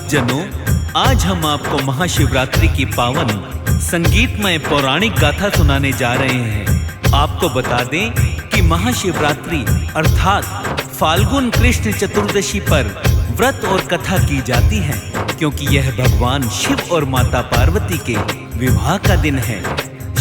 भक्तजनों, आज हम आपको महाशिवरात्रि की पावन संगीतमय पौराणिक गाथा सुनाने जा रहे हैं। आपको बता दें कि महाशिवरात्रि अर्थात फाल्गुन कृष्ण चतुर्दशी पर व्रत और कथा की जाती है, क्योंकि यह भगवान शिव और माता पार्वती के विवाह का दिन है।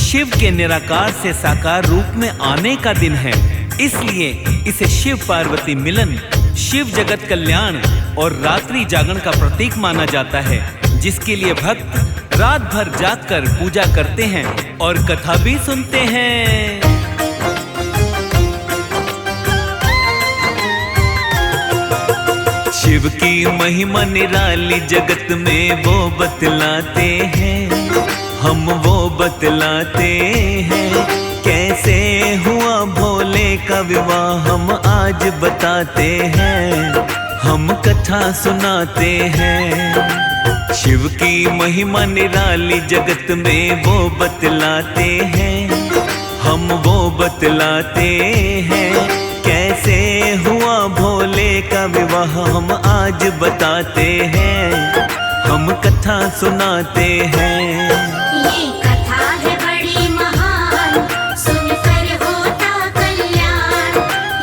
शिव के निराकार से साकार रूप में आने का दिन है, इसलिए इसे शिव पार्वती मिलन, शिव जगत कल्याण और रात्रि जागरण का प्रतीक माना जाता है, जिसके लिए भक्त रात भर जागकर पूजा करते हैं और कथा भी सुनते हैं। शिव की महिमा निराली जगत में वो बतलाते हैं, हम वो बतलाते हैं। कैसे हुआ भोले का विवाह हम आज बताते हैं, हम कथा सुनाते हैं। शिव की महिमा निराली जगत में वो बतलाते हैं, हम वो बतलाते हैं। कैसे हुआ भोले का विवाह हम आज बताते हैं, हम कथा सुनाते हैं। ये कथा है बड़ी महान, सुनकर होता कल्याण।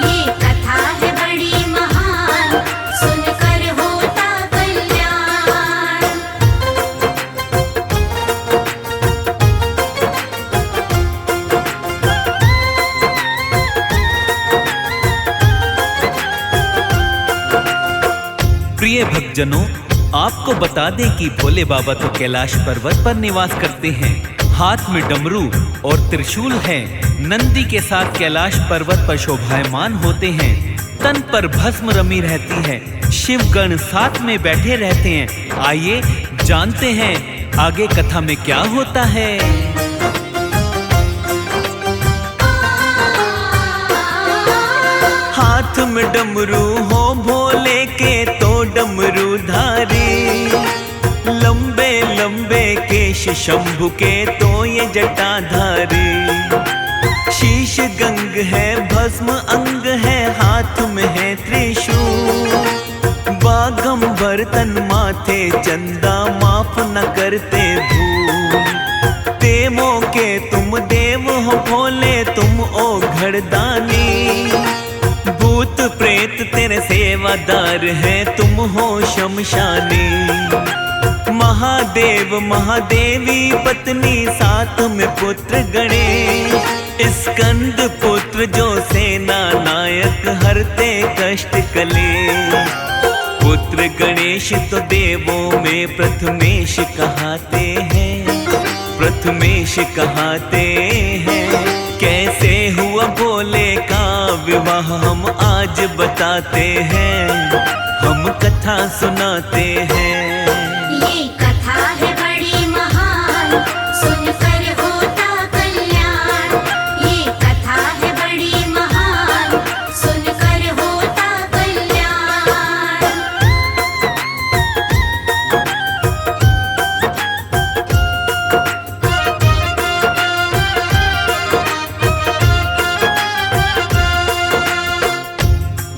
ये कथा है बड़ी महान, सुनकर होता कल्याण। प्रिय भक्तजनों, आपको बता दें कि भोले बाबा तो कैलाश पर्वत पर निवास करते हैं। हाथ में डमरू और त्रिशूल है। नंदी के साथ कैलाश पर्वत पर शोभायमान होते हैं। तन पर भस्म रमी रहती है। शिवगण साथ में बैठे रहते हैं। आइए जानते हैं आगे कथा में क्या होता है। हाथ में डमरू हो भोले के तो डमरू धारी, लंबे लंबे केश शंभु के तो ये जटाधारी। शीश गंग है भस्म अंग है, हाथ में है त्रिशूल। बागंबर तन माथे चंदा माफ न करते भूल। देवों के तुम देव हो भोले तुम ओ घरदानी। भूत प्रेत तेरे सेवादार हैं तुम हो शमशानी। महादेव महादेवी पत्नी साथ में पुत्र गणेश। स्कंद पुत्र जो सेना नायक हरते कष्ट कलेश। पुत्र गणेश तो देवों में प्रथमेश कहाते हैं, प्रथमेश कहाते हैं। कैसे हुआ भोले का विवाह हम आज बताते हैं, हम कथा सुनाते हैं। ये कथा है बड़ी महान, सुनकर होता कल्याण। ये कथा है बड़ी महान, सुनकर होता कल्याण।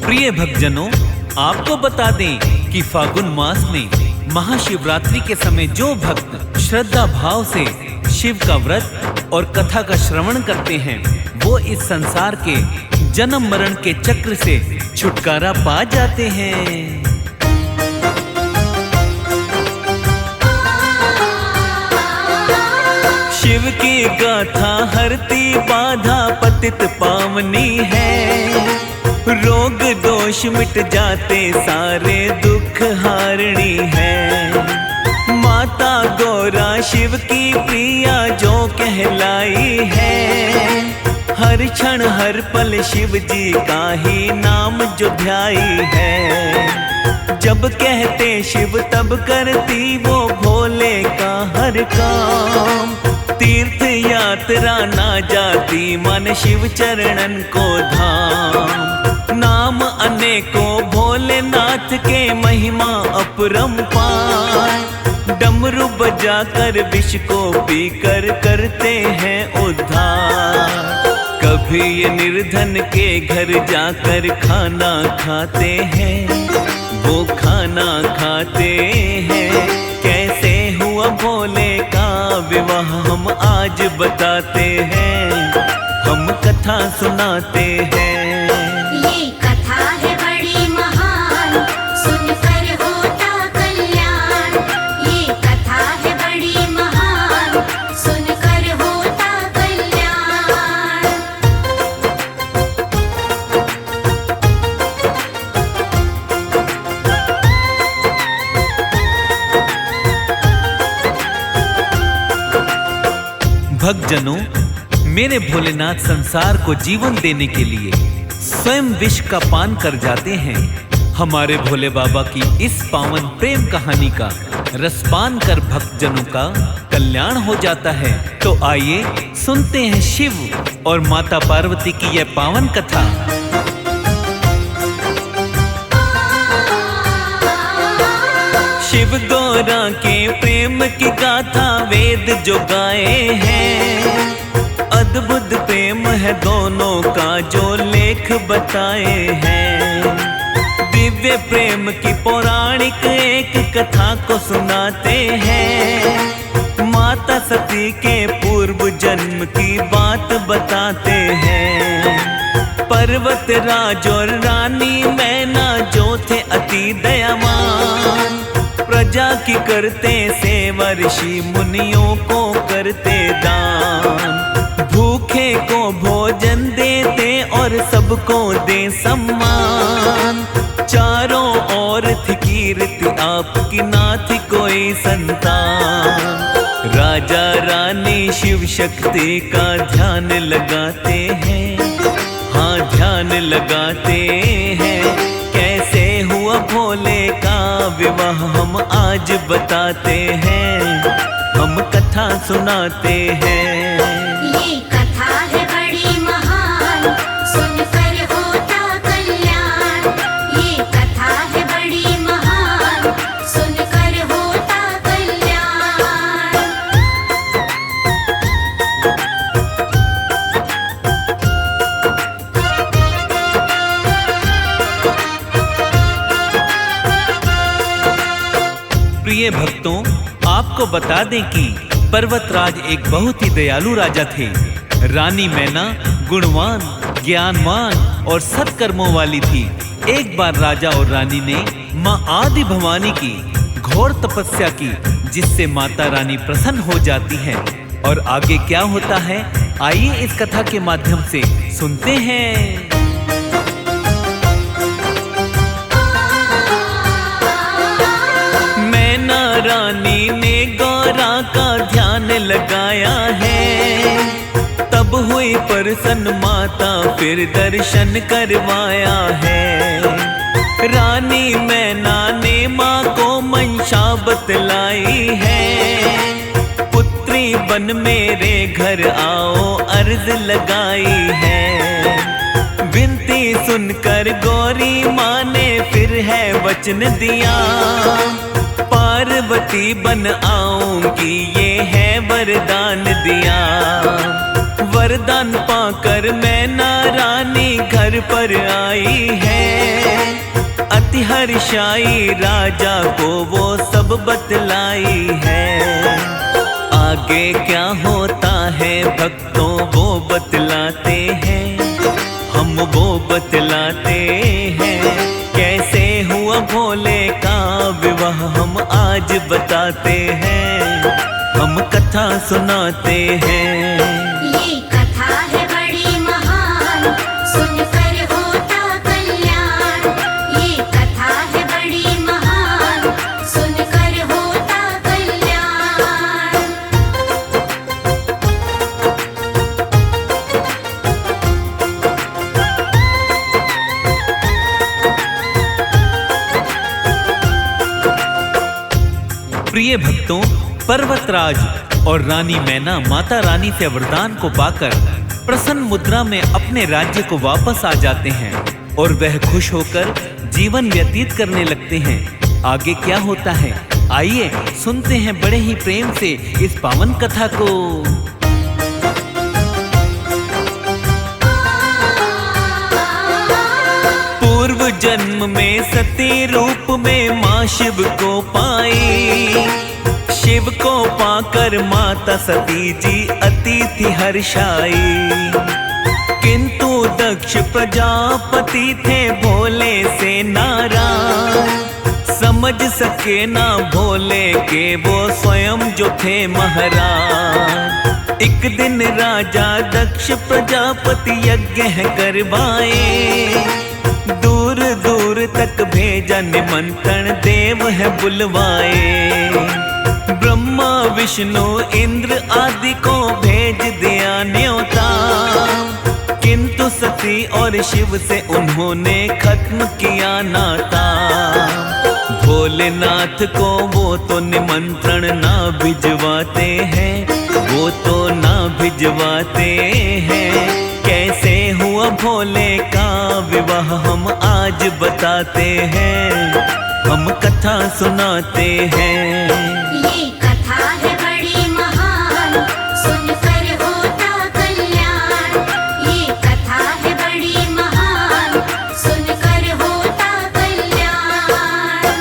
प्रिय भक्तजनों, आपको बता दें कि फागुन मास में महाशिवरात्रि के समय जो भक्त श्रद्धा भाव से शिव का व्रत और कथा का श्रवण करते हैं, वो इस संसार के जन्म मरण के चक्र से छुटकारा पा जाते हैं। शिव की गाथा हरती बाधा पतित पावनी है। रोग दोष मिट जाते सारे दुख हारणी है। माता गौरा शिव की प्रिया जो कहलाई है। हर क्षण हर पल शिव जी का ही नाम जो ध्याई है। जब कहते शिव तब करती वो भोले का हर काम। तीर्थ यात्रा ना जाती मन शिव चरणन को धाम। नाम अनेकों भोलेनाथ के महिमा अपरंपार। डमरू बजा कर विष को पीकर करते हैं उद्धार। कभी ये निर्धन के घर जाकर खाना खाते हैं, वो खाना खाते हैं। कैसे हुआ भोले का विवाह हम आज बताते हैं, हम कथा सुनाते हैं। ये कथा है बड़ी महान, सुनकर होता कल्याण। ये कथा है बड़ी महान, सुनकर होता कल्याण। भक्तजनों, मेरे भोलेनाथ संसार को जीवन देने के लिए स्वयं विष का पान कर जाते हैं। हमारे भोले बाबा की इस पावन प्रेम कहानी का रसपान कर भक्तजनों का कल्याण हो जाता है। तो आइए सुनते हैं शिव और माता पार्वती की यह पावन कथा। शिव गौरा के प्रेम की गाथा वेद जो गाए हैं। अद्भुत प्रेम है दोनों का जो लेख बताए हैं। दिव्य प्रेम की पौराणिक एक कथा को सुनाते हैं। माता सती के पूर्व जन्म की बात बताते हैं। पर्वत राज और रानी मैना जो थे अति दयावान, प्रजा की करते सेवा, ऋषि मुनियों को करते दान। भूखे को भोजन देते और सबको दे सम्मान। चारों ओर थी कीर्ति आपकी, ना थी कोई संतान। राजा रानी शिव शक्ति का ध्यान लगाते हैं, हाँ ध्यान लगाते हैं। कैसे हुआ भोले का विवाह हम आज बताते हैं, हम कथा सुनाते हैं। ये कथा है बड़ी महान, सुनकर होता कल्याण। ये कथा है बड़ी महान, सुनकर होता कल्याण। प्रिय भक्तों, आपको बता दें कि पर्वतराज एक बहुत ही दयालु राजा थे। रानी मैना गुणवान, ज्ञानवान और सत्कर्मों वाली थी। एक बार राजा और रानी ने माँ आदि भवानी की घोर तपस्या की, जिससे माता रानी प्रसन्न हो जाती हैं। और आगे क्या होता है, आइए इस कथा के माध्यम से सुनते हैं। मैना रानी ने गौरा का ध्यान लगाया है। तब हुई प्रसन्न माता, फिर दर्शन करवाया है। रानी मैना ने माँ को मंशा बतलाई है। पुत्री बन मेरे घर आओ अर्ज लगाई है। विनती सुनकर गौरी माँ ने फिर है वचन दिया। पार्वती बन आऊंगी ये है वरदान दिया। वरदान पाकर मैना रानी घर पर आई है। अति हर्षाई राजा को वो सब बतलाई है। आगे क्या होता है भक्तों वो बतलाते हैं, हम वो बतलाते हैं। कैसे हुआ भोले का विवाह हम आज बताते हैं, हम कथा सुनाते हैं। ये कथा है बड़ी महान, सुनकर होता कल्याण। ये कथा है बड़ी महान, सुनकर होता कल्याण। प्रिय भक्तों, पर्वतराज और रानी मैना माता रानी से वरदान को पाकर प्रसन्न मुद्रा में अपने राज्य को वापस आ जाते हैं और वह खुश होकर जीवन व्यतीत करने लगते हैं। आगे क्या होता है, आइए सुनते हैं बड़े ही प्रेम से इस पावन कथा को। पूर्व जन्म में सती रूप में माँ शिव को पाई। शिव को पाकर माता सती जी अति थी हर्षाई। किंतु दक्ष प्रजापति थे भोले से नाराज, समझ सके ना भोले के वो स्वयं जो थे महाराज। एक दिन राजा दक्ष प्रजापति यज्ञ करवाए, दूर दूर तक भेजा निमंत्रण देव है बुलवाए। ब्रह्मा विष्णु इंद्र आदि को भेज दिया न्योता, किंतु सती और शिव से उन्होंने खत्म किया नाता। भोलेनाथ को वो तो निमंत्रण ना भिजवाते हैं, वो तो ना भिजवाते हैं। कैसे हुआ भोले का विवाह हम आज बताते हैं, हम कथा सुनाते हैं। ये कथा है बड़ी महान, सुनकर होता कल्याण। ये कथा है बड़ी महान, सुनकर होता कल्याण।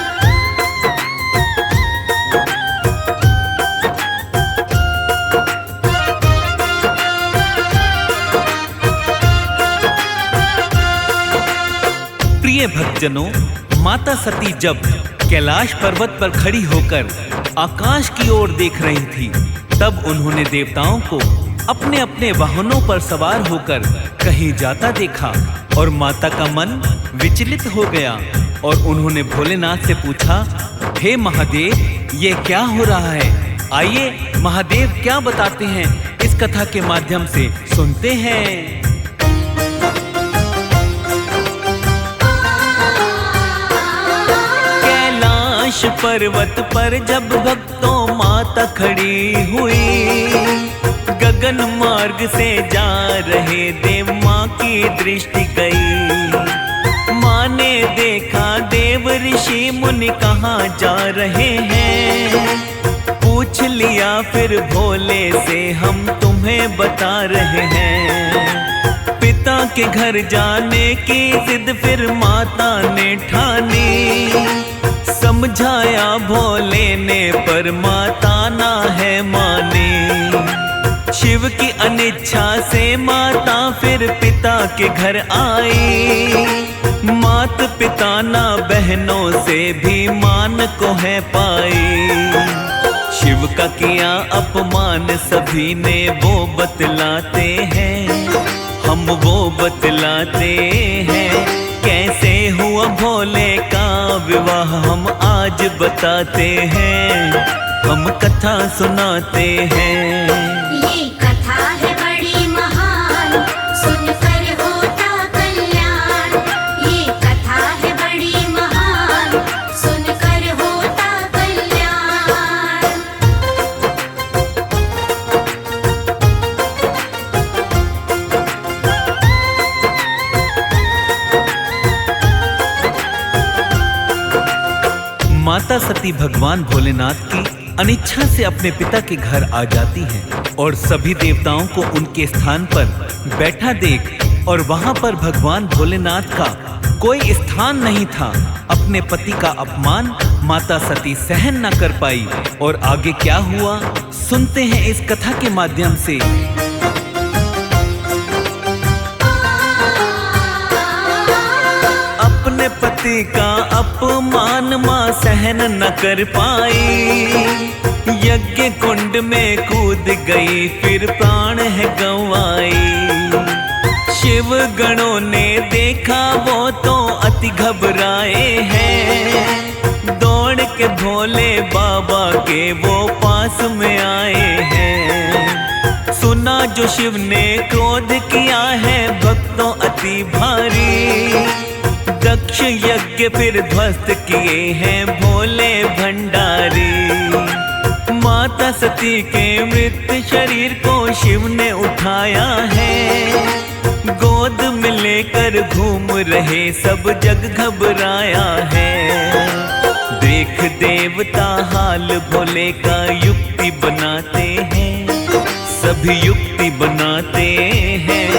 प्रिय भक्तजनों, माता सती जब कैलाश पर्वत पर खड़ी होकर आकाश की ओर देख रही थी, तब उन्होंने देवताओं को अपने अपने वाहनों पर सवार होकर कहीं जाता देखा और माता का मन विचलित हो गया और उन्होंने भोलेनाथ से पूछा, हे महादेव, ये क्या हो रहा है? आइए महादेव क्या बताते हैं इस कथा के माध्यम से सुनते हैं। पर्वत पर जब भक्तों माता खड़ी हुई, गगन मार्ग से जा रहे देव माँ की दृष्टि गई। माँ ने देखा देव ऋषि मुनि कहाँ जा रहे हैं, पूछ लिया फिर भोले से हम तुम्हें बता रहे हैं। पिता के घर जाने की जिद फिर माता ने ठानी, समझाया भोले ने पर माता ना है मानी। शिव की अनिच्छा से माता फिर पिता के घर आई, मात पिता ना बहनों से भी मान को है पाई। शिव का किया अपमान सभी ने वो बतलाते हैं, हम वो बतलाते हैं। कैसे हुआ भोले का विवाह हम आज बताते हैं, हम कथा सुनाते हैं। ये कथा है बड़ी महान, सुनकर होता कल्याण। ये कथा है बड़ी महान, सुनकर होता कल्याण। माता सती भगवान भोलेनाथ की अनिच्छा से अपने पिता के घर आ जाती हैं और सभी देवताओं को उनके स्थान पर बैठा देख और वहां पर भगवान भोलेनाथ का कोई स्थान नहीं था। अपने पति का अपमान माता सती सहन न कर पाई और आगे क्या हुआ सुनते हैं इस कथा के माध्यम से। अपने पति का अपमान मां सहन न कर पाई, यज्ञ कुंड में कूद गई फिर प्राण है गंवाई। शिव गणों ने देखा वो तो अति घबराए हैं, दौड़ के भोले बाबा के वो पास में आए हैं। सुना जो शिव ने क्रोध किया है भक्तों अति भारी, दक्ष यज्ञ फिर ध्वस्त किए हैं भोले भंडारी। माता सती के मृत शरीर को शिव ने उठाया है, गोद में लेकर घूम रहे सब जग घबराया है। देख देवता हाल भोले का युक्ति बनाते हैं, सभी युक्ति बनाते हैं।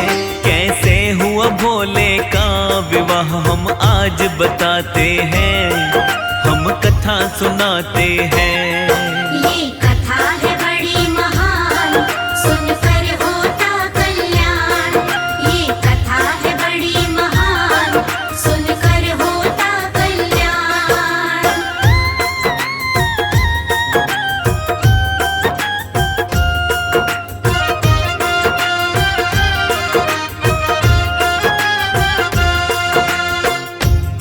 कैसे हुआ हुआ भोले का विवाह हम आज बताते हैं, हम कथा सुनाते हैं। ये कथा है बड़ी महान, सुनकर होता कल्याण। ये कथा है बड़ी महान, सुनकर होता कल्याण।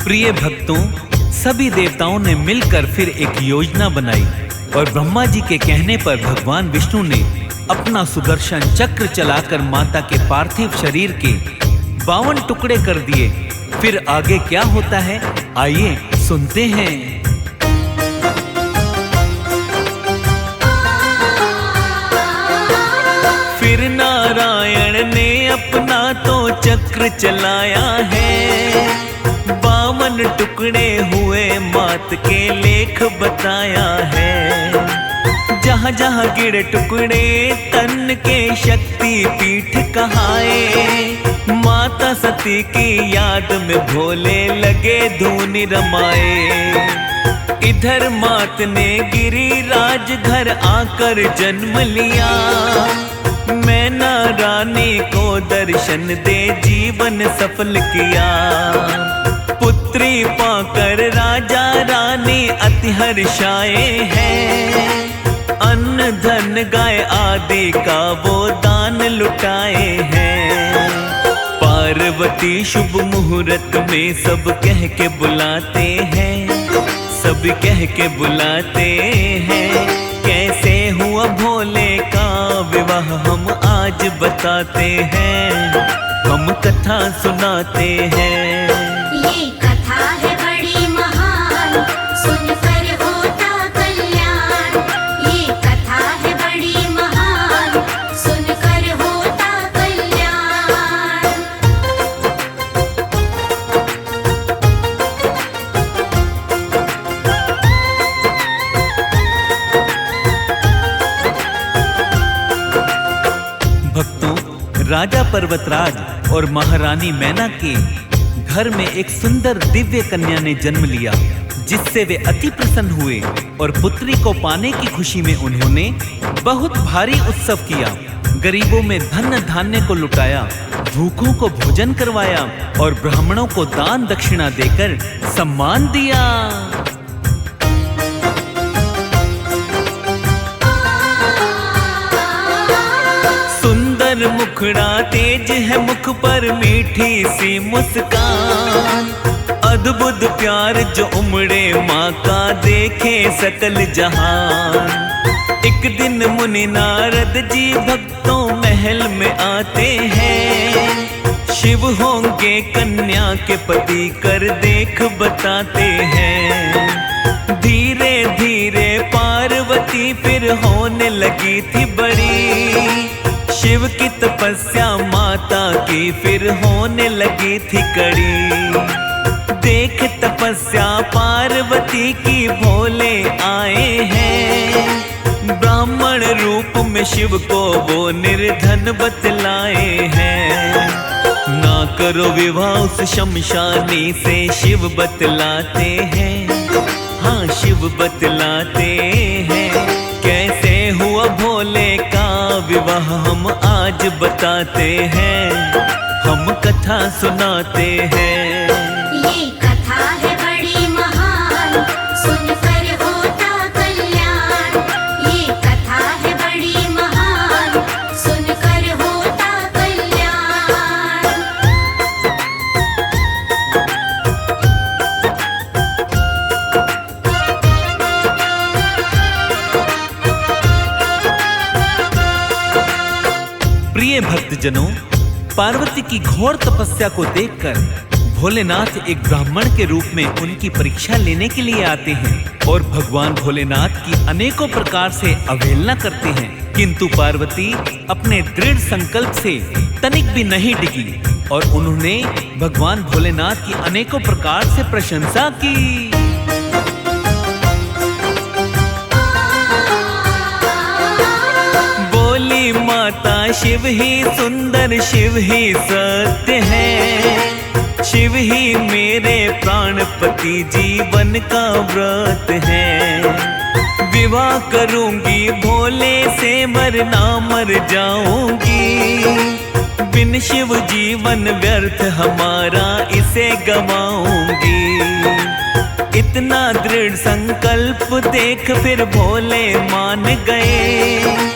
प्रिय भक्तों, सभी देवताओं ने मिलकर फिर एक योजना बनाई और ब्रह्मा जी के कहने पर भगवान विष्णु ने अपना सुदर्शन चक्र चलाकर माता के पार्थिव शरीर के 52 टुकड़े कर दिए। फिर आगे क्या होता है, आइए सुनते हैं। फिर नारायण ने अपना तो चक्र चलाया है, 52 टुकड़े हुए मात के लेख बताया है। जहाँ जहाँ गिरे टुकड़े तन के शक्ति पीठ कहाए, माता सती की याद में भोले लगे धून रमाए। इधर मात ने गिरिराज घर आकर जन्म लिया, मैना रानी को दर्शन दे जीवन सफल किया। पुत्री पाकर राजा रानी अति हर्षाए हैं, अन्न धन गाय आदि का वो दान लुटाए हैं। पार्वती शुभ मुहूर्त में सब कह के बुलाते हैं, सब कह के बुलाते हैं। कैसे हुआ भोले का विवाह हम आज बताते हैं, हम कथा सुनाते हैं। ये कथा है बड़ी महान, सुनकर होता कल्याण। ये कथा है बड़ी महान, सुनकर होता कल्याण। भक्तों, राजा पर्वतराज और महारानी मैना के घर में एक सुंदर दिव्य कन्या ने जन्म लिया, जिससे वे अति प्रसन्न हुए और पुत्री को पाने की खुशी में उन्होंने बहुत भारी उत्सव किया। गरीबों में धन धान्य को लुटाया, भूखों को भोजन करवाया और ब्राह्मणों को दान दक्षिणा देकर सम्मान दिया। सुंदर मुखड़ा तेज है मुख पर मीठी सी मुस्कान, अद्भुत प्यार जो उमड़े माँ का देखे सकल जहान। एक दिन मुनि नारद जी भक्तों महल में आते हैं, शिव होंगे कन्या के पति कर देख बताते हैं। धीरे धीरे पार्वती फिर होने लगी थी बड़ी, शिव की तपस्या माता की फिर होने लगी थी कड़ी। देख तपस्या पार्वती की भोले आए हैं, ब्राह्मण रूप में शिव को वो निर्धन बतलाए हैं। ना करो विवाह उस शमशानी से शिव बतलाते हैं, हाँ शिव बतलाते हैं। कैसे हुआ भोले का विवाह हम आज बताते हैं, हम कथा सुनाते हैं। ये कथा है बड़ी महान, सुनकर होता कल्याण। ये कथा है बड़ी महान, सुनकर होता कल्याण। प्रिय भक्तजनों, पार्वती की घोर तपस्या को देखकर भोलेनाथ एक ब्राह्मण के रूप में उनकी परीक्षा लेने के लिए आते हैं और भगवान भोलेनाथ की अनेकों प्रकार से अवहेलना करते हैं। किंतु पार्वती अपने दृढ़ संकल्प से तनिक भी नहीं डिगी और उन्होंने भगवान भोलेनाथ की अनेकों प्रकार से प्रशंसा की। बोली माँ माता शिव ही सुंदर, शिव ही सत्य है। शिव ही मेरे प्राणपति, जीवन का व्रत है। विवाह करूंगी भोले से, मरना मर जाऊंगी। बिन शिव जीवन व्यर्थ हमारा, इसे गवाऊंगी। इतना दृढ़ संकल्प देख फिर भोले मान गए।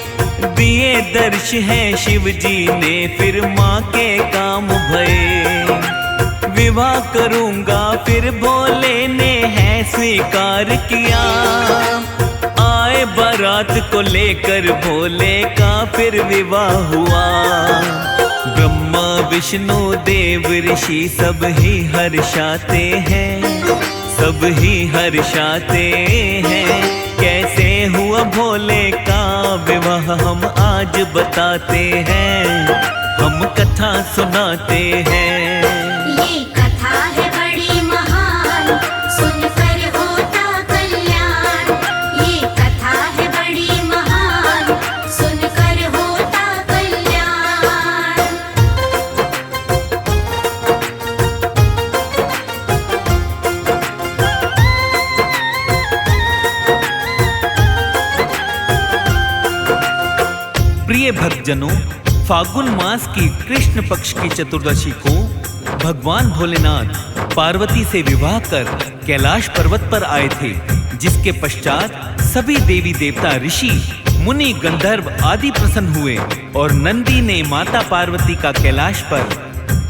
दिए दर्श है शिव जी ने, फिर माँ के काम भये। विवाह करूंगा फिर भोले ने है स्वीकार किया। आए बारात को लेकर भोले का फिर विवाह हुआ। ब्रह्मा विष्णु देव ऋषि सब ही हर्षाते हैं, सब ही हर्षाते हैं। कैसे हुआ भोले का विवाह हम आज बताते हैं, हम कथा सुनाते हैं। ये कथा है बड़ी महान, सुनकर होता कल्याण। ये कथा है बड़ी महान, सुनकर होता कल्याण। प्रिय भक्तजनों, फागुन मास की कृष्ण पक्ष की चतुर्दशी को भगवान भोलेनाथ पार्वती से विवाह कर कैलाश पर्वत पर आए थे, जिसके पश्चात सभी देवी देवता, ऋषि, मुनि, गंधर्व आदि प्रसन्न हुए और नंदी ने माता पार्वती का कैलाश पर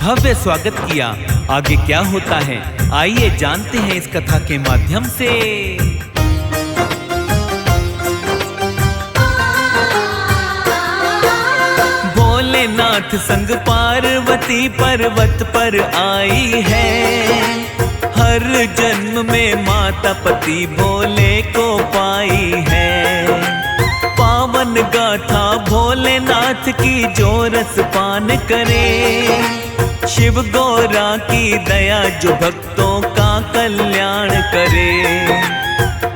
भव्य स्वागत किया। आगे क्या होता है, आइए जानते हैं इस कथा के माध्यम से। भोलेनाथ संग पार्वती पर्वत पर आई है। हर जन्म में माता पति भोले को पाई है। पावन गाथा भोलेनाथ की जो रस पान करे। शिव गौरा की दया जो भक्तों का कल्याण करे।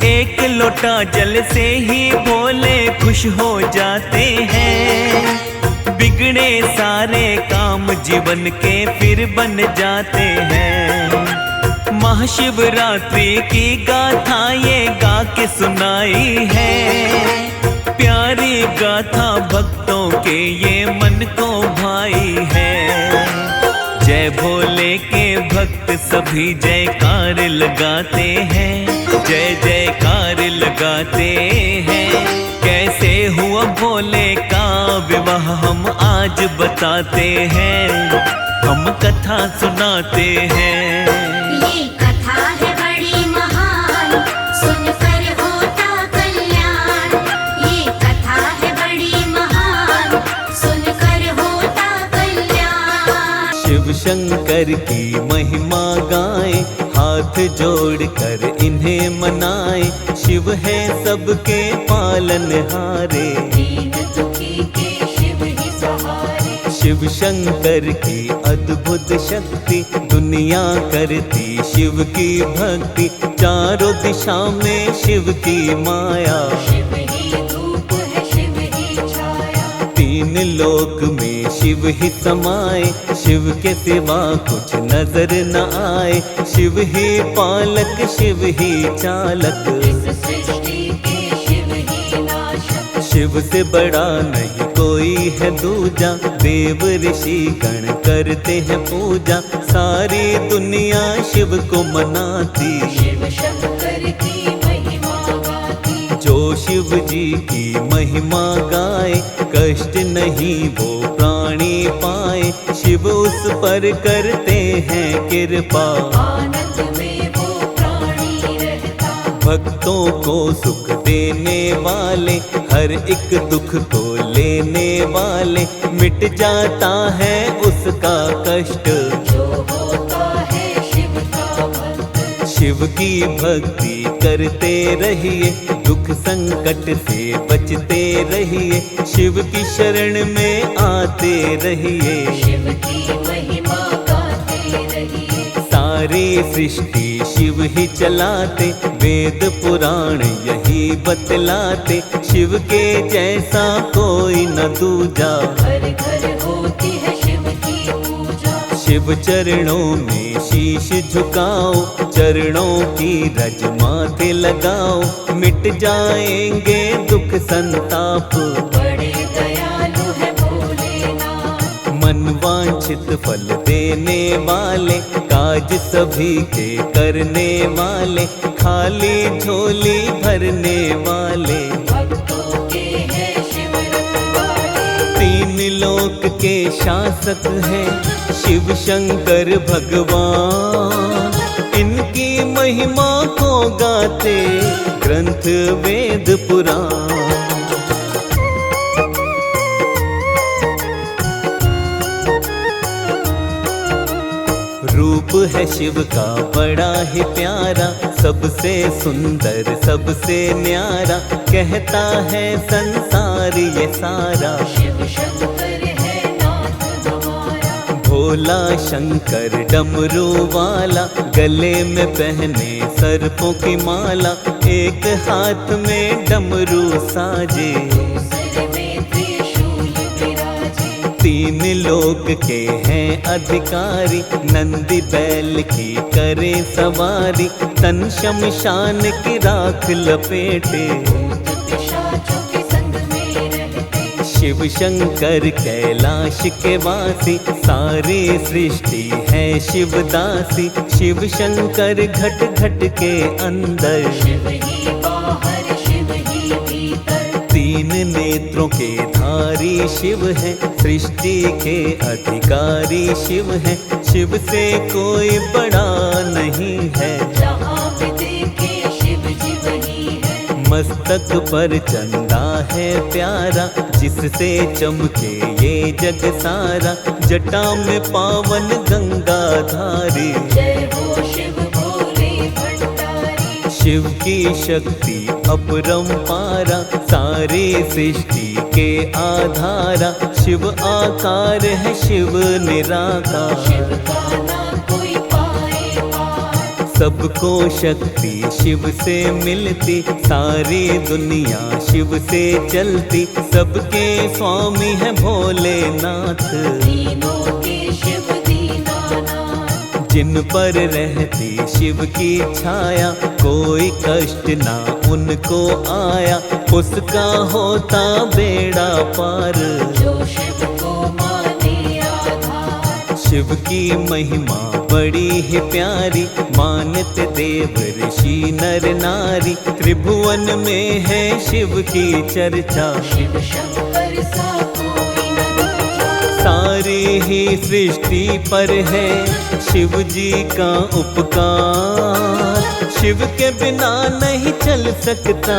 एक लोटा जल से ही भोले खुश हो जाते हैं। बिगड़े सारे काम जीवन के फिर बन जाते हैं। महाशिवरात्रि की गाथा ये गा के सुनाई है। प्यारी गाथा भक्तों के ये मन को भाई है। जय भोले के भक्त सभी जयकार लगाते हैं, जय जयकार लगाते हैं। कैसे हुआ भोले का विवाह हम आज बताते हैं, हम कथा सुनाते हैं। ये कथा है बड़ी महान, सुनकर होता कल्याण। ये कथा है बड़ी महान, सुनकर होता कल्याण। शिव शंकर की महिमा गाए, हाथ जोड़कर इन्हें मनाए। शिव है सबके पालनहारे, दीन दुखी के शिव ही सहारे। शिव शंकर की अद्भुत शक्ति, दुनिया करती शिव की भक्ति। चारों दिशा में शिव की माया, शिव ही धूप है शिव ही छाया। तीन लोक में शिव ही समाए। शिव के सिवा कुछ नजर न आए। शिव ही पालक, शिव ही चालक। इस सृष्टि के शिव ही नाशक। शिव से बड़ा नहीं कोई है दूजा। देव ऋषि गण करते हैं पूजा। सारी दुनिया शिव को मनाती, शिव शंकर की महिमा गाती। जो शिव जी की महिमा गाए। कष्ट नहीं वो प्राणी पाए। शिव उस पर करते हैं कृपा। आनंद में वो प्राणी रहता। भक्तों को सुख देने वाले, हर एक दुख को लेने वाले। मिट जाता है उसका कष्ट, जो होता है शिव का भक्त। शिव की भक्ति करते रहिए, दुख संकट से बचते रहिए। शिव की शरण में आते रहिए, शिव की महिमा गाते रहिए। सारी सृष्टि शिव ही चलाते, वेद पुराण यही बतलाते, शिव के जैसा कोई न दूजा। घर घर होती है शिव की पूजा। शिव चरणों में शीश झुकाओ, चरणों की रज माथे लगाओ, मिट जाएंगे दुख संताप। बड़े दयालु है भोलेनाथ। मन वांछित फल देने वाले, काज सभी के करने वाले, खाली झोली भरने वाले। भक्तों के हैं शिव रखवाले। तीन लोक के शासक हैं शिव शंकर भगवान, इनकी महिमा को गाते ग्रंथ वेद पुराण। रूप है शिव का बड़ा ही प्यारा, सबसे सुंदर सबसे न्यारा, कहता है संसार ये सारा। शिव शंकर है नाथ हमारा। भोला शंकर डमरू वाला, गले में पहने सर्पों की माला, एक हाथ में डमरू साजे, दूसरे में त्रिशूल विराजे। तीन लोक के हैं अधिकारी, नंदी बैल की करे सवारी, तन शमशान की राख लपेटे, भूत पिशाचों के संग में रहते। शिव शंकर कैलाश के वासी, सारी सृष्टि है शिवदासी। शिव शंकर घट घट के अंदर, शिव ही बाहर शिव ही भीतर। तीन नेत्रों के धारी शिव है, सृष्टि के अधिकारी शिव है, शिव से कोई बड़ा नहीं है। जहाँ भी देखे शिव जी वही है। मस्तक पर चंदा है प्यारा, जिससे चमके ये जग सारा, जटा में पावन गंगा धारी। जय हो शिव भोले भंडारी। शिव की शक्ति अपरंपारा, सारी सृष्टि के आधारा, शिव आकार है शिव निराकार। शिव का ना कोई पाए पार। सबको शक्ति शिव से मिलती, सारी दुनिया शिव से चलती, सबके स्वामी है भोलेनाथ। तीनों के शिव दीनानाथ। जिन पर रहती शिव की छाया, कोई कष्ट ना उनको आया, उसका होता बेड़ा पार। जो शिव को माने आधार। शिव की महिमा बड़ी ही प्यारी, मानते देव ऋषि नर नारी, त्रिभुवन में है शिव की चर्चा। शिव शंकर सा कोई न दूजा। सारी ही सृष्टि पर है शिव जी का उपकार, शिव के बिना नहीं चल सकता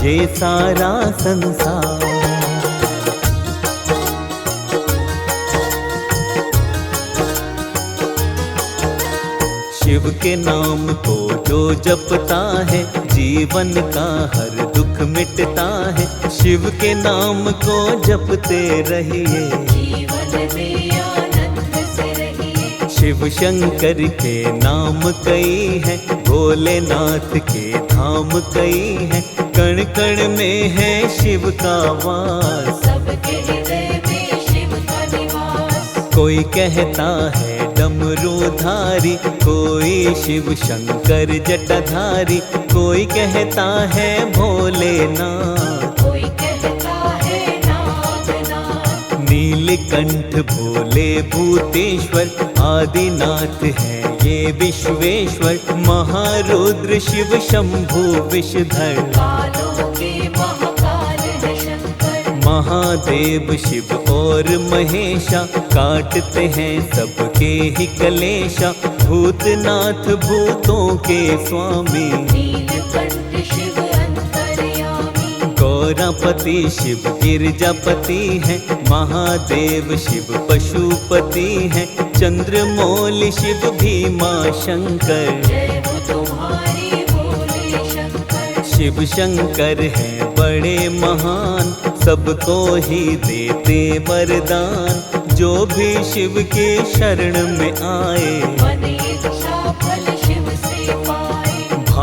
ये सारा संसार। शिव के नाम को जो जपता है, जीवन का हर दुख मिटता है। शिव के नाम को जपते रहिए, जीवन में आनंद से रहिए। शिव शंकर के नाम कई हैं, भोलेनाथ के धाम कई हैं, कण कण में है शिव का वास। सबके हृदय में शिव का निवास। कोई कहता है डमरूधारी, कोई शिव शंकर जटाधारी, कोई कहता है भोलेनाथ। कोई कहता है नागनाथ। नीलकंठ भोले भूतेश्वर, आदिनाथ है ये विश्वेश्वर, महारुद्र शिव शंभु विषधर। कालों के महाकाल है शंकर। महादेव शिव और महेशा, काटते हैं सबके ही कलेशा, भूतनाथ भूतों के स्वामी। नीलकंठ शिव अंतर्यामी। गौरापति शिव गिरजापति है, महादेव शिव पशुपति है, चंद्रमौली शिव भीमा शंकर। जय हो तुम्हारी भोले शंकर। शिव शंकर है बड़े महान, सबको ही देते वरदान, जो भी शिव के शरण में आए। मन इच्छा फल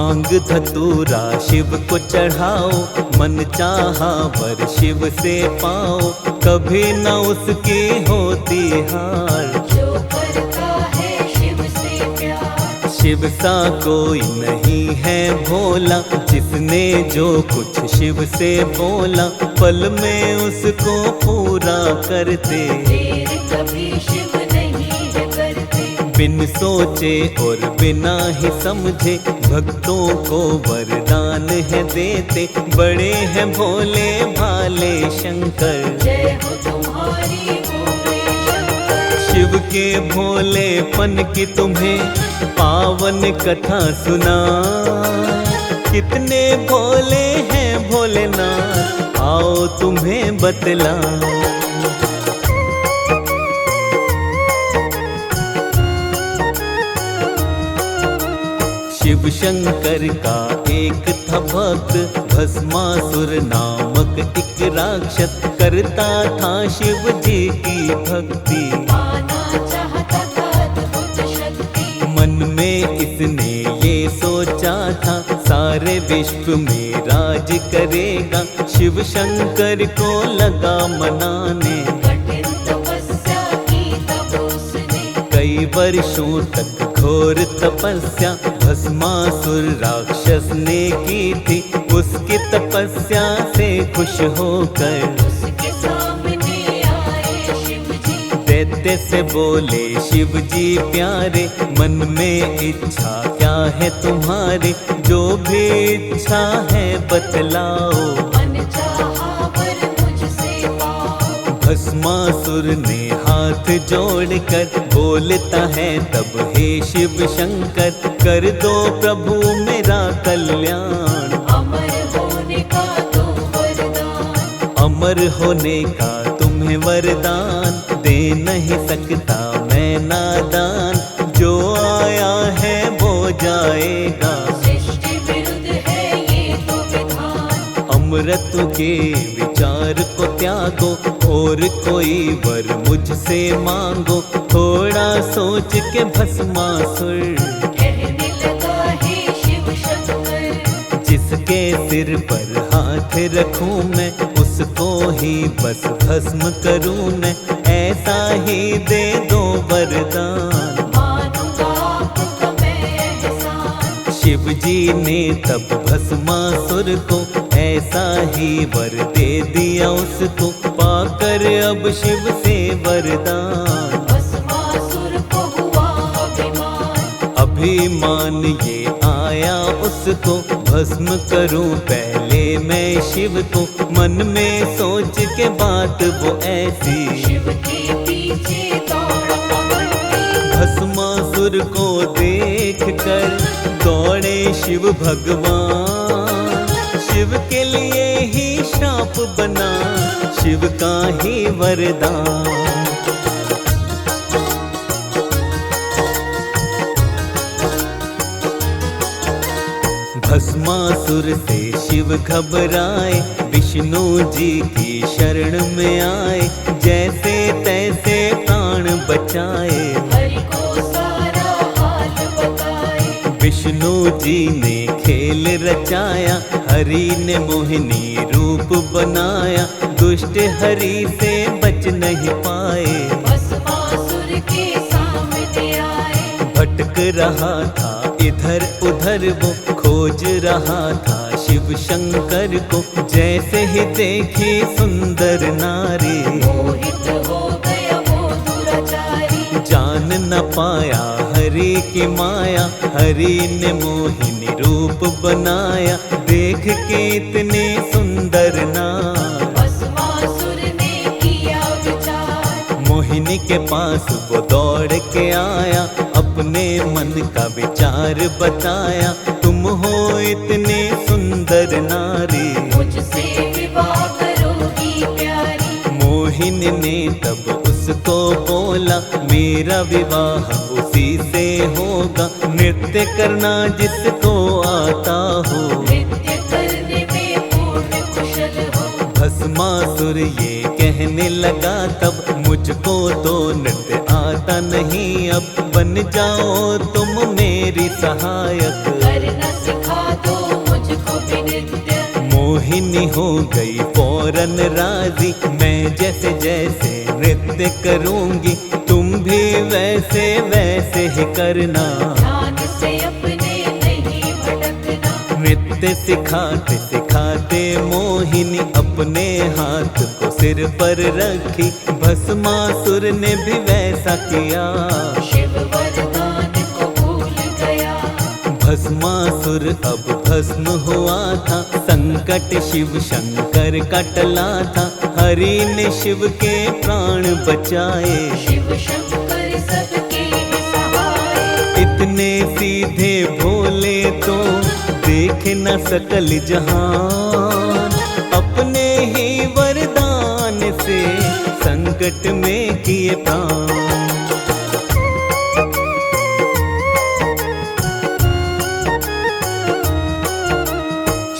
भांग धतूरा शिव को चढ़ाओ, मन चाहा वर शिव से पाओ, कभी न उसकी होती हार। जो करता है शिव से प्यार, शिव सा कोई नहीं है भोला, जिसने जो कुछ शिव से बोला, पल में उसको पूरा कर दे। देर कभी शिव नहीं है करते, बिन सोचे और बिना ही समझे, भक्तों को वरदान है देते, बड़े हैं भोले भाले शंकर। जय हो तुम्हारी भोले शंकर। शिव के भोलेपन की तुम्हें पावन कथा सुना, कितने भोले हैं भोलेनाथ, आओ तुम्हें बतला। शिव शंकर का एक था भक्त, भस्मासुर नामक एक राक्षस, करता था शिव जी की भक्ति। पाना चाहता था अद्भुत शक्ति, मन में इसने ये सोचा था, सारे विश्व में राज करेगा। शिव शंकर को लगा मनाने, कठिन तपस्या की तब उसने, कई वर्षों तक घोर तपस्या भस्मासुर राक्षस ने की थी। उसकी तपस्या से खुश होकर उसके सामने आए शिव जी। दैत्य से बोले शिव जी प्यारे, मन में इच्छा क्या है तुम्हारे, जो भी इच्छा है बतलाओ। मन चाहा वर मुझसे पाओ, भस्मासुर ने हाथ जोड़कर बोलता है तब, हे शिव शंकर कर दो प्रभु मेरा कल्याण। अमर होने का दो वरदान, अमर होने का तुम्हें वरदान, दे नहीं सकता मैं नादान, जो आया है वो जाएगा। सृष्टि विरुद्ध है ये तो विधान, अमृत के विचार को त्यागो, और कोई वर मुझसे मांगो। थोड़ा सोच के भस्मासुर कहने लगा हे शिव शंकर। जिसके सिर पर हाथ रखूं मैं, उसको ही बस भस्म करूं मैं, ऐसा ही दे दो वरदान। मानूंगा आपका मैं एहसान, शिव जी ने तब भस्मासुर को ऐसा ही वर दे दिया उसको, पाकर अब शिव से वरदान। भस्मासुर को हुआ अभिमान, अभिमान ये आया उसको, भस्म करूं पहले मैं शिव को। मन में सोच के बात वो ऐसी, शिव के पीछे दौड़ पकड़ती, भस्मासुर को देख कर दौड़े शिव भगवान। शिव के लिए ही श्राप बना शिव का ही वरदान। भस्मासुर से शिव घबराए, विष्णु जी की शरण में आए, जैसे तैसे प्राण बचाए। हरि को सारा हाल बताए, विष्णु जी ने खेल रचाया, हरि ने मोहिनी रूप बनाया, दुष्ट हरि से बच नहीं पाए। भस्मासुर के सामने आए, भटक रहा था इधर उधर वो, खोज रहा था शिव शंकर को, जैसे ही देखी सुंदर नारी, मोहित हो गया वो दुराचारी। जान न पाया हरि की माया, हरि ने मोहिनी रूप बनाया, देख के इतने सुंदर नार। भस्मासुर ने किया विचार, मोहिनी के पास वो दौड़ के आया, अपने मन का विचार बताया, तुम हो इतने सुंदर नारी, मुझसे विवाह करोगी प्यारी। मोहिनी ने तब उसको बोला, मेरा विवाह उसी से होगा, नृत्य करना जिसको आता हो, नृत्य करने में पूर्ण कुशल हो। भस्मासुर ये कहने लगा तब, मुझको तो नृत्य आता नहीं, अब बन जाओ तुम मेरी सहायक। करना सिखा दो मुझको भी नृत्य। मोहिनी हो गई फौरन राजी, मैं जैसे जैसे नृत्य करूंगी तुम भी वैसे वैसे ही करना। ध्यान से अपने नहीं भटकना। नृत्य सिखाते सिखाते मोहिनी अपने हाथ को सिर पर रखी, भस्मासुर ने भी वैसा किया। शिव वरदान को भूल गया। भस्मासुर अब भस्म हुआ था, संकट शिव शंकर का टला था। हरि ने शिव के प्राण बचाए, शिव शंकर सबके सहाय। इतने सीधे भोले तो देख न सकल जहान, अपने ही वरदान से संकट में किए प्राण।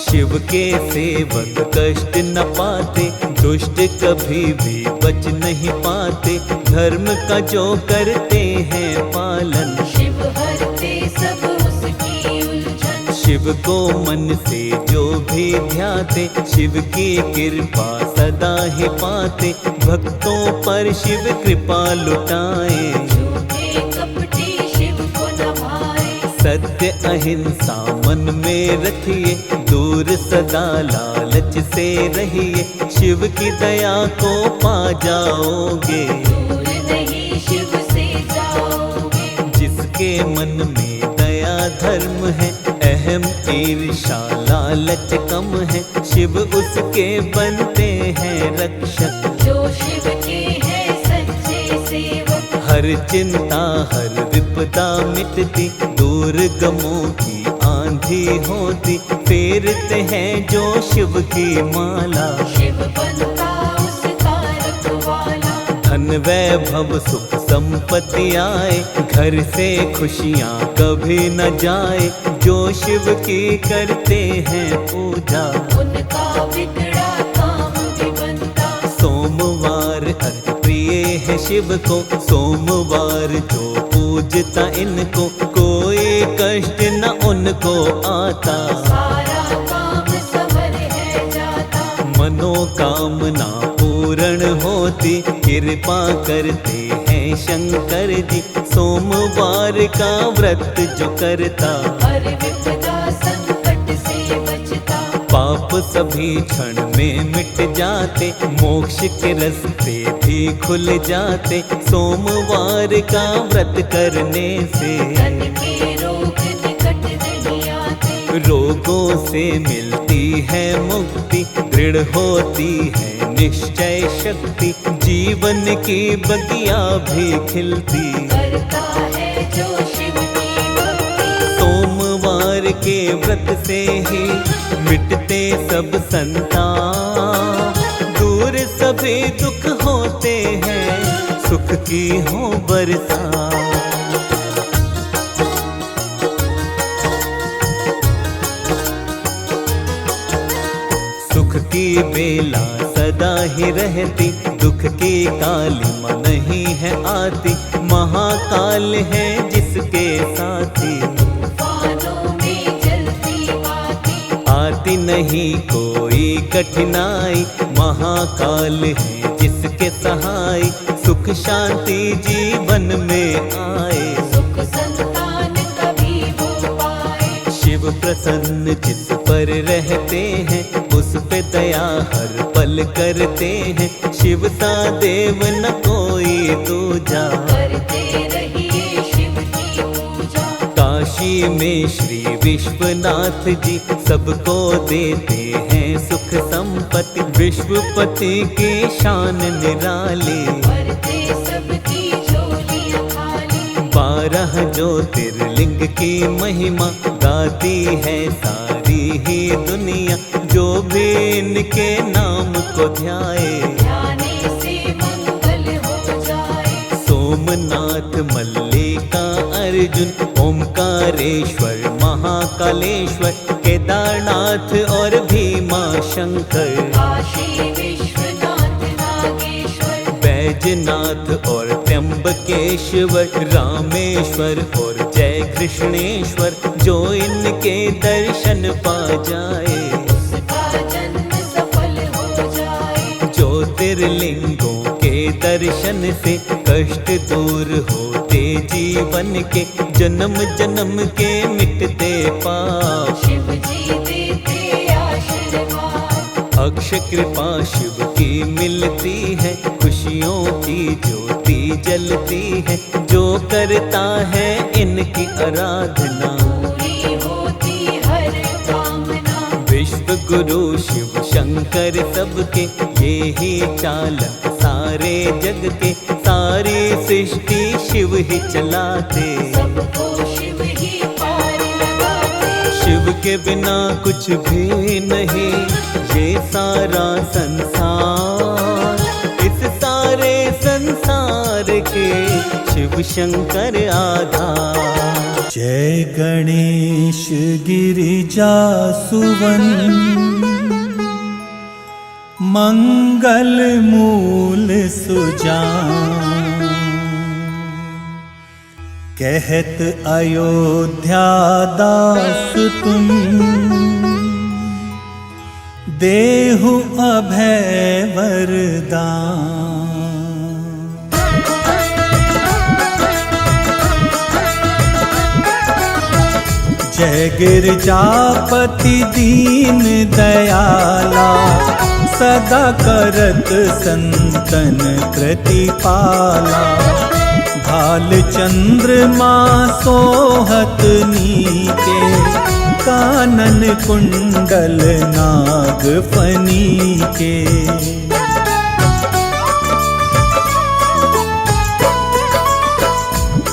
शिव के सेवक कष्ट न पाते, दुष्ट कभी भी बच नहीं पाते। धर्म का जो करते हैं पालन, शिव हरते सब उसकी उलझन। शिव को मन से जो भी ध्याते, शिव की कृपा सदा ही पाते। भक्तों पर शिव कृपा लुटाए, झूठे कपटी शिव को न भाए। सत्य अहिंसा मन में रखिए, दूर सदा लालच से रहिए। शिव की दया को पा जाओगे, दूर नहीं शिव से जाओगे। जिसके मन में दया धर्म है, अहम ईर्षा लालच कम है। शिव उसके बनते हैं रक्षक, जो शिव के हैं सच्चे सेवक। हर चिंता हर विपदा मिटती, दूर गमों की आंधी होती। फेरते हैं जो शिव की माला, शिव बनता उसका रखवाला। धन वैभव सुख संपत्ति आए, घर से खुशियाँ कभी न जाए। जो शिव की करते हैं पूजा, उनका बिगड़ा काम भी बनता। सोमवार अति प्रिय है शिव को, सोमवार जो पूजता इनको, कोई कष्ट न उनको आता। सारा काम सवर है जाता। मनोकामना पूर्ण होती, कृपा करते हैं शंकर जी। सोमवार का व्रत जो करता, हर विपदा संकट से बचता। पाप सभी क्षण में मिट जाते, मोक्ष के रास्ते भी खुल जाते। सोमवार का व्रत करने से तन के रोग निकट नहीं आते। रोगों से मिलती है मुक्ति, दृढ़ होती है निश्चय शक्ति। जीवन की बगिया भी खिलती, करता है जो शिव की भक्ति। सोमवार के व्रत से ही मिटते सब संताप, दूर सभी दुख होते हैं, सुख की हो बरसात। सुख की बेला सदा ही रहती, दुख की कालिमा नहीं है आती। महाकाल है जिसके साथी, तूफानों में जलती बाती। आती नहीं कोई कठिनाई। महाकाल है जिसके सहाय, सुख शांति जीवन में आए। सुख संतान कभी वो पाए। शिव प्रसन्न जिस पर रहते हैं, उस पे दया हर पल करते हैं। शिव सा देव न कोई दूजा, करते रहिए शिव की पूजा। काशी में श्री विश्वनाथ जी सबको देते हैं सुख संपत्ति। विश्वपति की शान निराली, भरते सबकी झोलियां खाली। 12 ज्योतिर्लिंग की महिमा गाती है सारी ही दुनिया। जो भी इनके नाम को ध्याए, ध्याने से मंगल हो जाए। सोमनाथ मल्लिका अर्जुन, ओमकारेश्वर महाकालेश्वर, केदारनाथ और भीमा शंकर, काशी विश्वनाथ नागेश्वर। बैजनाथ और त्र्यंबकेश्वर, रामेश्वर और जय कृष्णेश्वर, जो इनके दर्शन पा जाए उसका जन्म सफल हो जाए। ज्योतिर्लिंगों के दर्शन से कष्ट दूर होते जीवन के, जन्म जन्म के मिटते पाप शिव जी देते आशीर्वाद। अक्षय कृपा शिव की मिलती है, खुशियों की ज्योति जलती है, जो करता है इनकी आराधना पूरी होती हर कामना। विश्व गुरु शिव शंकर सबके, ये ही चालक सारे जग के, सारी सृष्टि शिव ही चलाते, सबको शिव ही पार लगाते। शिव के बिना कुछ भी नहीं ये सारा संसार, इस सारे संसार के शिव शंकर आधार। जय गणेश गिरिजा सुवन, मंगल मूल सुजान। कहत अयोध्या दास तुम, देहु अभय वरदान। जय गिरजापति दीन दयाला, सदा करत संतन प्रतिपाला। भाल चंद्रमा सोहत नीके, कानन कुंडल नाग फनी के।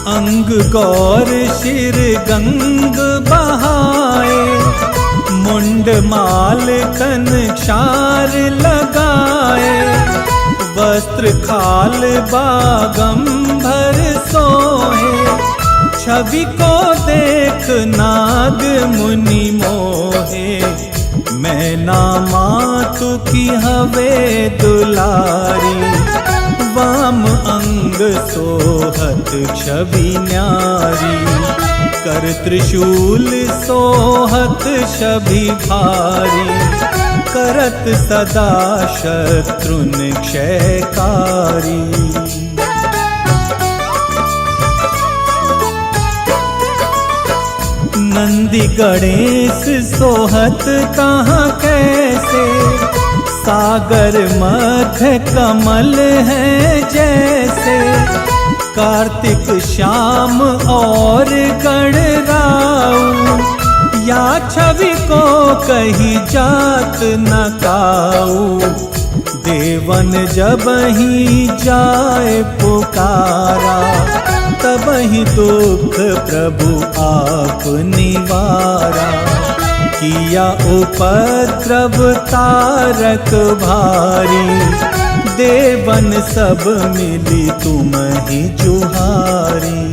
अंग गौर शिर गंग बहाए, मुंड माल तन क्षार लगाए। वस्त्र खाल बागंबर सोहे, छवि को देख नाग मुनि मोहे। मैं ना मातु की हवे दुलारी, वाम अंग सोहत छवि न्यारी। कर त्रिशूल सोहत छवि भारी, करत सदा शत्रुन क्षयकारी। नंदी गणेश सोहत कहाँ कैसे, सागर मध्य कमल है जैसे। कार्तिक श्याम और गणराऊ, या छवि को कही जात न काऊ। देवन जब ही जाए पुकारा, तब ही दुख प्रभु आप निवारा। किया उपद्रव तारक भारी, देवन सब मिली तुम ही जुहारी।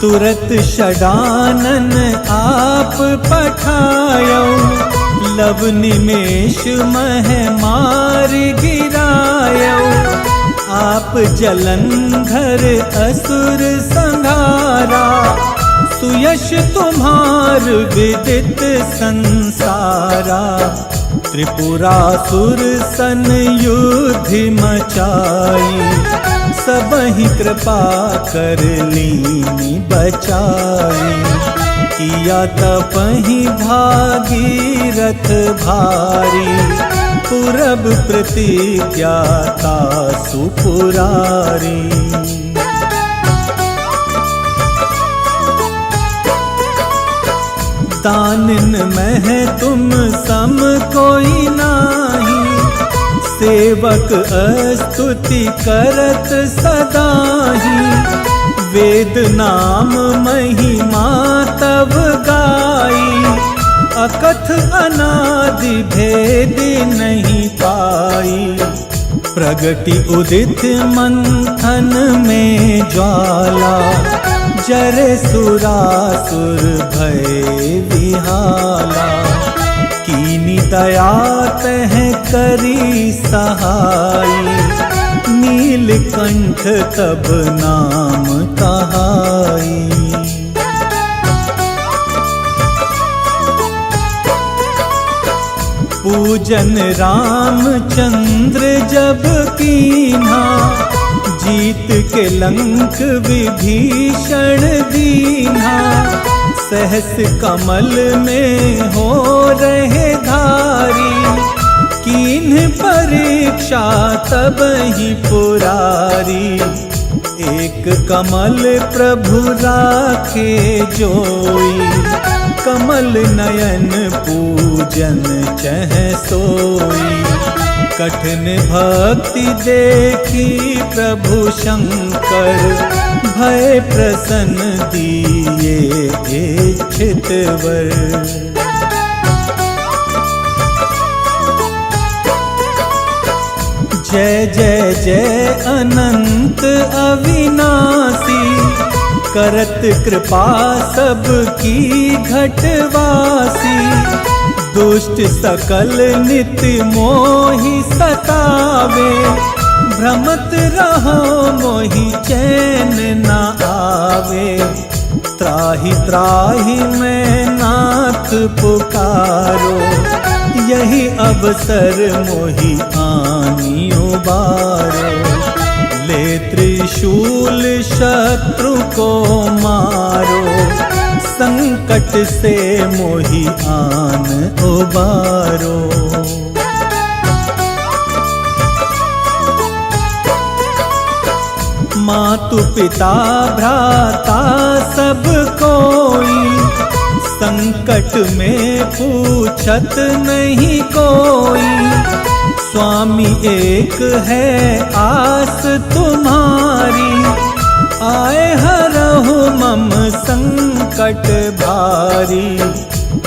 तुरत षडानन आप पठायो, लव निमेष मह मार गिरायो। आप जलंधर असुर संहारा, सुयश तुम्हार विदित संसारा। त्रिपुरासुर सन युद्धि मचाई, सबहि कृपा कर लीनी बचाई। किया तपहि भागीरथ भारी, पुरब प्रतिज्ञाता सुपुरारी। दानिन मह तुम सम कोई नाही, सेवक स्तुति करत सदाही। वेद नाम महिमा तब गाई, अकथ अनादि भेद नहीं पाई। प्रगति उदित मंथन में ज्वाला, जरे सुरासुर भय विहाला। कीनी दया तह करी सहाई, नील नीलकंठ तब नाम कहाई। पूजन रामचंद्र जब कीन्हा, जीत के लंक विभीषण दीन्हा। सहस कमल में हो रहे धारी, कीन्ह परीक्षा तब ही पुरारी। एक कमल प्रभु राखे जोई, कमल नयन पूजन चह सोई। कठिन भक्ति देखी प्रभु शंकर, भय प्रसन्न दिए इच्छित वर। जय जय जय अनंत अविनाशी, करत कृपा सबकी घटवासी। दुष्ट सकल नित्य मोहि सतावे, भ्रमत रहो मोहि चैन न आवे। त्राहि त्राहि मैं नाथ पुकारो, यही अवसर मोहि आनी उबारो। ले त्रिशूल शत्रु को मारो, संकट से मोहि आन उबारो। मातु पिता भ्राता सब कोई, संकट में पूछत नहीं कोई। स्वामी एक है आस तुम्हारी, आए हरहु मम संकट भारी।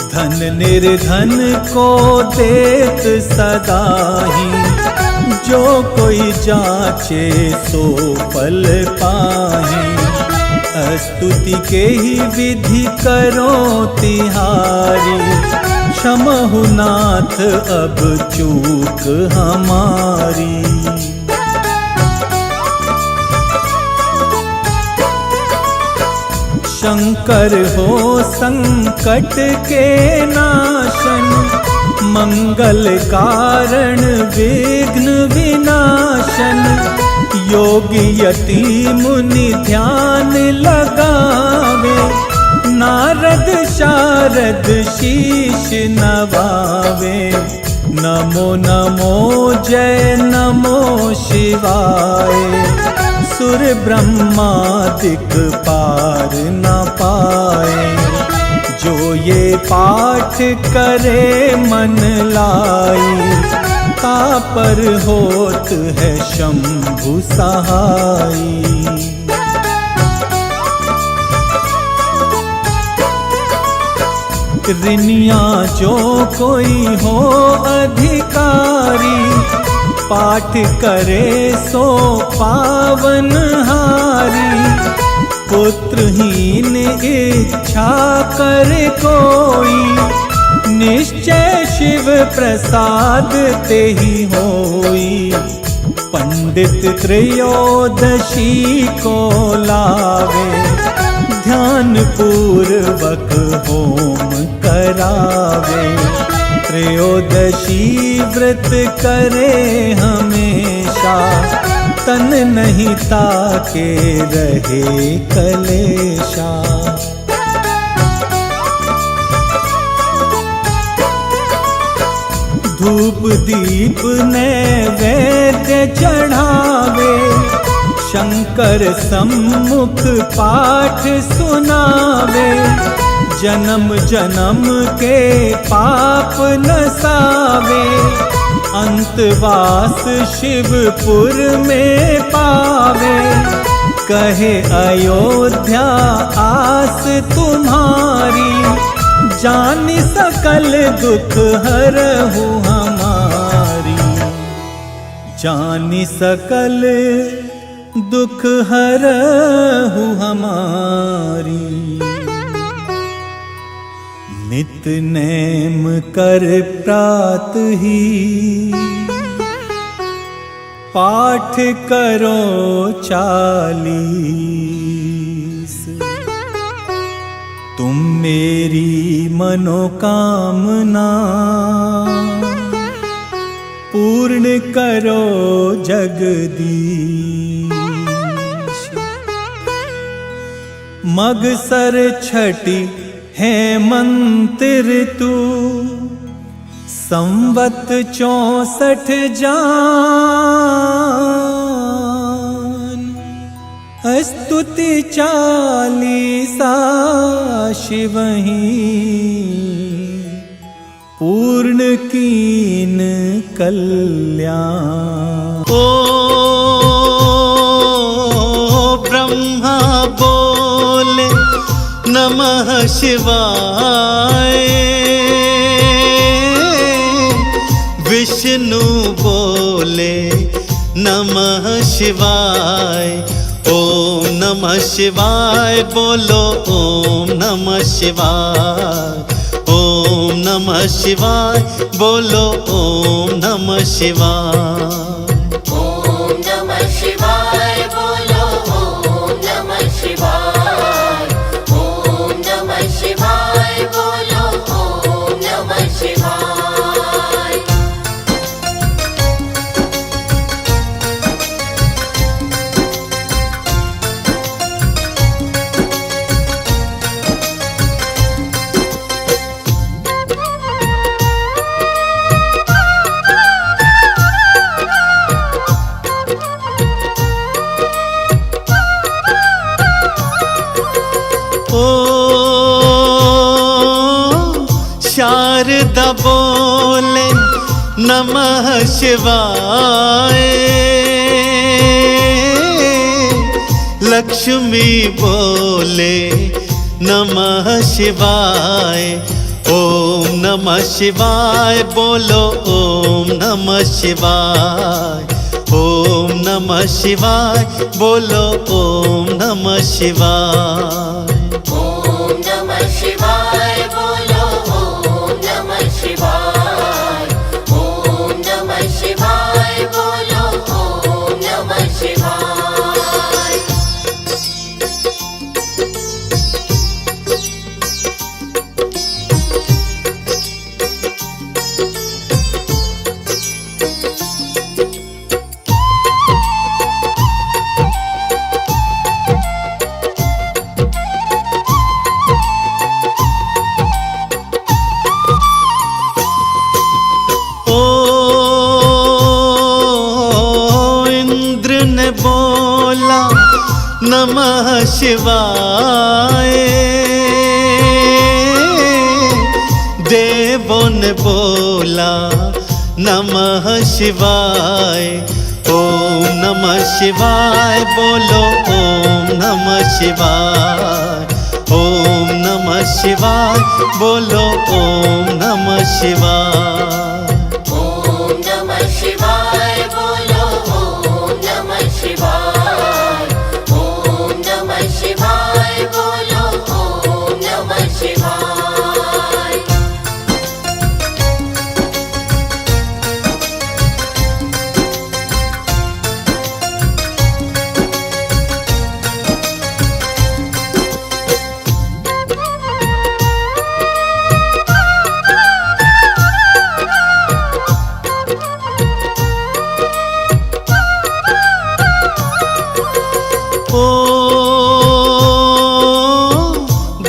धन निर्धन को देत सदाही, जो कोई जाचे सो फल पाही। स्तुति के ही विधि करो तिहारी, क्षमहु नाथ अब चूक हमारी। शंकर हो संकट के नाशन, मंगल कारण विघ्न विनाशन। योगी यति मुनि ध्यान लगावे, नारद शारद शीश नवावे। नमो नमो जय नमो शिवाय, सुर ब्रह्मादिक पार न पाए। जो ये पाठ करे मन लाई, तापर होत है शंभु सहाई। ऋनिया जो कोई हो अधिकारी, पाठ करे सो पावन हारी। पुत्रहीन इच्छा करे कोई, निश्चय शिव प्रसाद ते ही होई। पंडित त्रयोदशी को लावे, ध्यान पूर्वक होम करावे। त्रयोदशी व्रत करे हमेशा, तन नहीं ताके रहे कलेशा। धूप दीप नैवेद्य चढ़ावे, शंकर सम्मुख पाठ सुनावे। जन्म जन्म के पाप नसावे, अंतवास शिवपुर में पावे। कहे अयोध्या आस तुम्हारी, जानी सकल दुख हरहु हमारी। जानी सकल दुख हरहु हमारी। नित नेम कर प्रात ही, पाठ करो 40, तुम मेरी मनोकामना पूर्ण करो जगदीश। मगसर छठी हेमंत ऋतु, संवत 64 जान, स्तुति 40 शिवहि, पूर्ण कीन कल्याण। ओ ब्रह्मा बोले नमः शिवाय, विष्णु बोले नमः शिवाय। ओम नमः शिवाय बोलो, ओम नमः शिवाय। ओम नमः शिवाय बोलो, ओम नमः शिवाय। ओम नमः शिवाय बोलो, ओम नमः शिवाय। ओम नमः शिवाय बोलो, ओम नमः शिवाय। शारदा बोले नमः शिवाय, लक्ष्मी बोले नमः शिवाय। ओम नमः शिवाय बोलो, ओम नमः शिवाय। ओम नमः शिवाय बोलो, ओम नमः शिवाय। ओम नमः शिवाय बोलो, ओम नमः शिवाय। ओम नमः शिवाय बोलो, ओम नमः शिवाय। बोला नमः शिवाय, देवों ने बोला नमः शिवाय। ओम नमः शिवाय बोलो, ओम नमः शिवाय। ओम नमः शिवाय बोलो, ओम नमः शिवाय। ओम नमः शिवाय बोलो, ओम नमः शिवाय। ओम नमः शिवाय बोलो, ओम नमः शिवाय।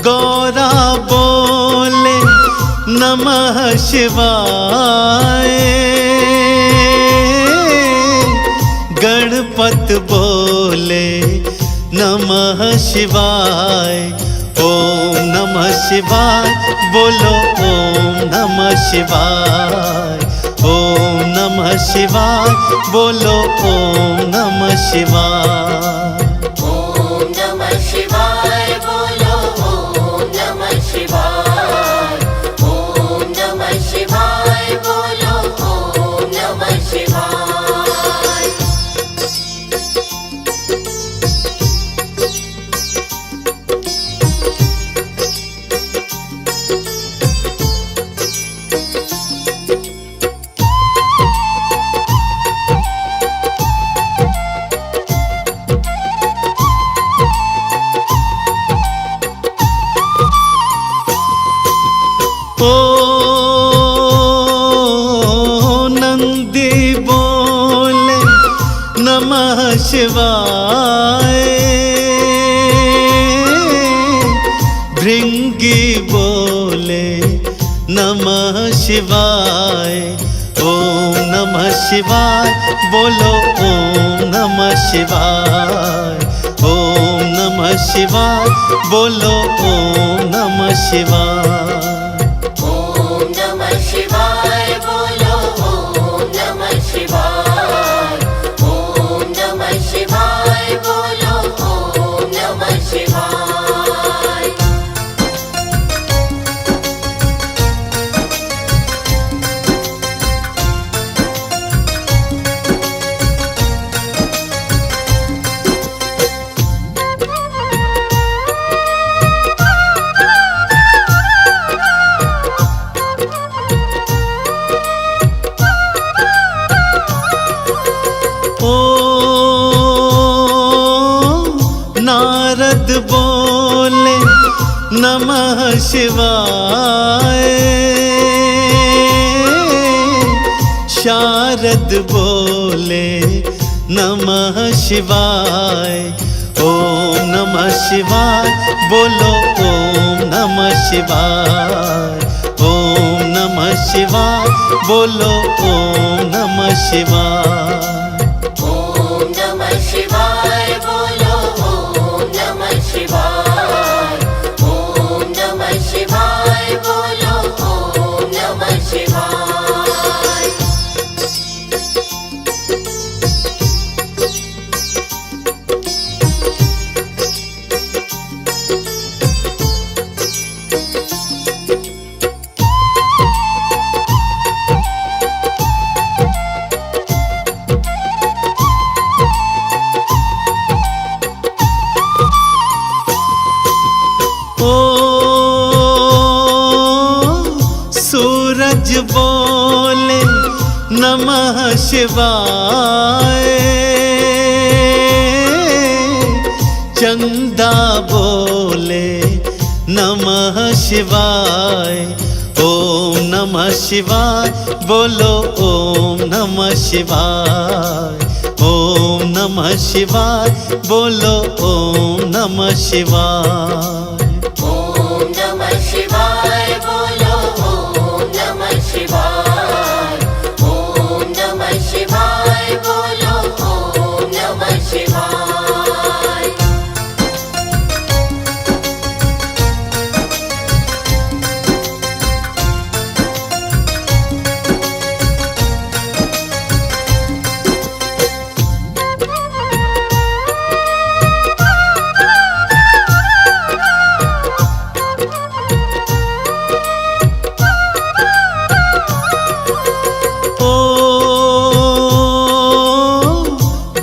गौरा बोले नमः शिवाय, गणपत बोले नमः शिवाय। ओम नमः शिवाय बोलो, ओम नमः शिवाय। ओम नमः शिवाय बोलो, ओम नमः शिवाय। ओम नमः शिवाय बोलो, ओम नमः शिवाय। ओम नमः शिवाय बोलो, ओम नमः शिवाय। शिवाय। भृंगी बोले नमः शिवाय। ओम नमः शिवाय बोलो ओम नमः शिवाय। ओम नमः शिवाय बोलो ओम नमः शिवाय। ओम नमः शिवाय बोलो ओम नमः शिवाय। ओम नमः शिवाय बोलो ओम नमः शिवाय। नारद बोले नमः शिवाय। शारद बोले नमः शिवाय। ओम नमः शिवाय बोलो ओम नमः शिवाय। ओम नमः शिवाय बोलो ओम नमः शिवाय। ओम नमः शिवाय बोलो ओम नमः शिवाय। ओम नमः शिवाय बोलो ओम नमः शिवाय। सूरज बोले नमः शिवाय। चंदा बोले नमः शिवाय। ओम नमः शिवाय बोलो ओम नमः शिवाय। ओम नमः शिवाय बोलो ओम नमः शिवाय। ओम नमः शिवाय बोलो ओम नमः शिवाय। ओम नमः शिवाय बोलो ओम नमः शिवाय।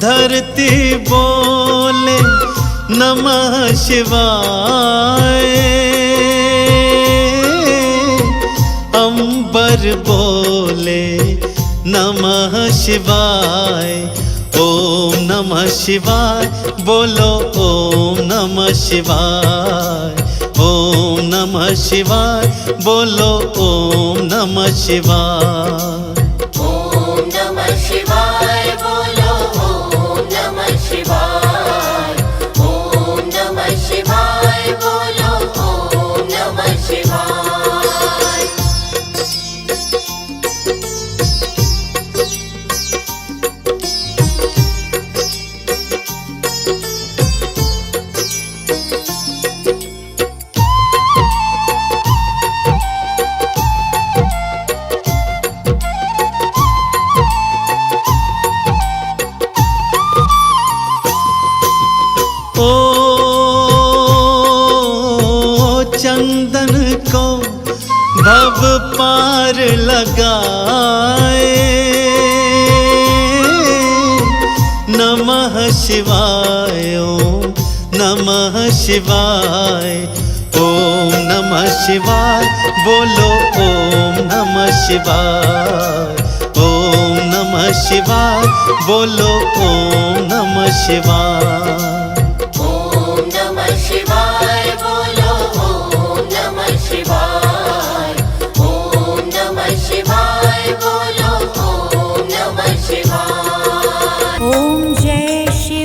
धरती बोले नमः शिवाय। अंबर बोले नमः शिवाय। ओम नमः शिवाय बोलो ओम नमः शिवाय। ओम नमः शिवाय बोलो ओम नमः शिवाय। ओम नमः शिवाय बोलो ओम नमः शिवाय। ओम नमः शिवाय बोलो ओम नमः शिवाय। चंदन को भव पार लगाए। नमः शिवाय ओम नमः शिवाय। ओम नमः शिवाय बोलो ओम नमः शिवाय। ओम नमः शिवाय बोलो ओम नमः शिवाय। ओम नमः शिवाय बोलो ओम नमः शिवाय। ओम नमः शिवाय बोलो ओम नमः शिवाय। ओम जय शिव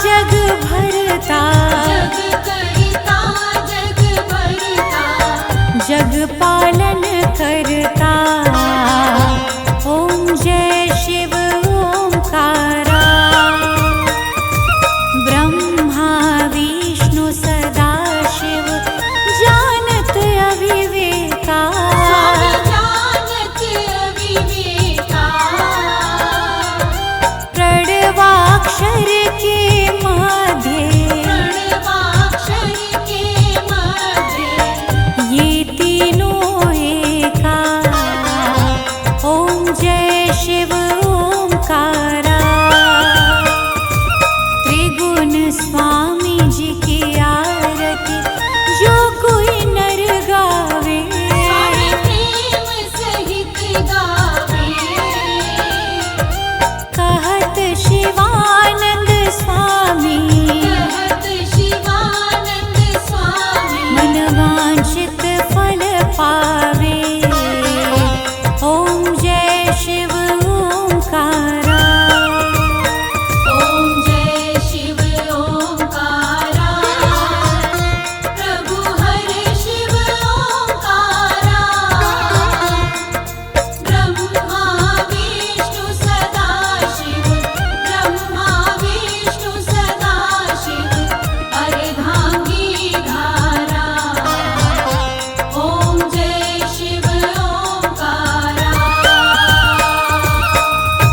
जग भरता जग करी